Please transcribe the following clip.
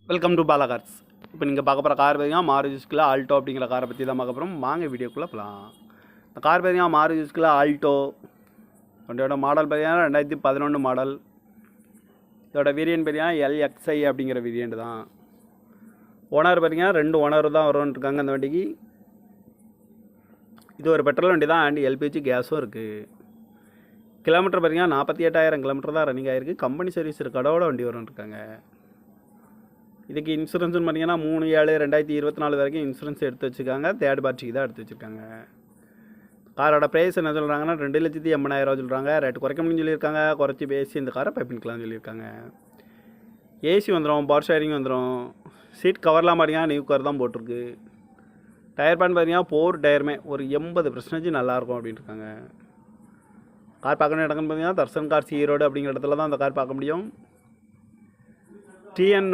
Welcome to Bala cars. இப்போ நீங்கள் பார்க்க போகிற கார் பார்த்தீங்கன்னா மாருதி சுசுகி ஆல்டோ அப்படிங்கிற காரை பற்றி தான் பார்க்க போகிறோம். வாங்க வீடியோக்குள்ளே போகலாம். இந்த கார் பார்த்தீங்கன்னா மாருதி சுசுகி ஆல்டோ. வண்டியோட மாடல் பார்த்தீங்கன்னா 2011 மாடல். இதோட வேரியன்ட் பார்த்தீங்கன்னா LXI அப்படிங்கிற வேரியன்ட் தான். ஓனர் பார்த்தீங்கன்னா 2 ஓனர் தான் வரும்னு இருக்காங்க அந்த வண்டிக்கு. இது ஒரு பெட்ரோல் வண்டி தான் அண்ட் LPG கேஸும் இருக்குது. கிலோமீட்டர் பார்த்தீங்கன்னா 48,000 கிலோமீட்டர் தான் ரன்னிங் ஆகிருக்கு. கம்பெனி சர்வீஸ் கடவோட வண்டி வரும்னு இருக்காங்க. இதுக்கு இன்சூரன்ஸ்னு பார்த்தீங்கன்னா 3/7/2024 வரைக்கும் இன்சூரன்ஸ் எடுத்து வச்சுருக்காங்க. தேர்ட் பார்ட்டிக்கு தான் எடுத்து வச்சுருக்காங்க. காரோட ப்ரைஸ் என்ன சொல்கிறாங்கன்னா 2,80,000 சொல்கிறாங்க. ரேட்டு குறைக்க முடியும்னு சொல்லியிருக்காங்க. குறைச்சி பேசி இந்த காரை பைப்பின்கலாம்னு சொல்லியிருக்காங்க. ஏசி வந்துடும், பவர் ஷேரிங் வந்துடும். சீட் கவர்லாம் பார்த்தீங்கன்னா நியூ கவர் தான் போட்டிருக்கு. டயர் பேன் பார்த்தீங்கன்னா 4 டயருமே ஒரு 80% நல்லாயிருக்கும் அப்படின்ட்டு இருக்காங்க. கார் பார்க்கணும் இடம்னு பார்த்தீங்கன்னா தர்சன் கார்ஸ் ஈரோடு அப்படிங்கிற இடத்துல தான் அந்த கார் பார்க்க முடியும். TN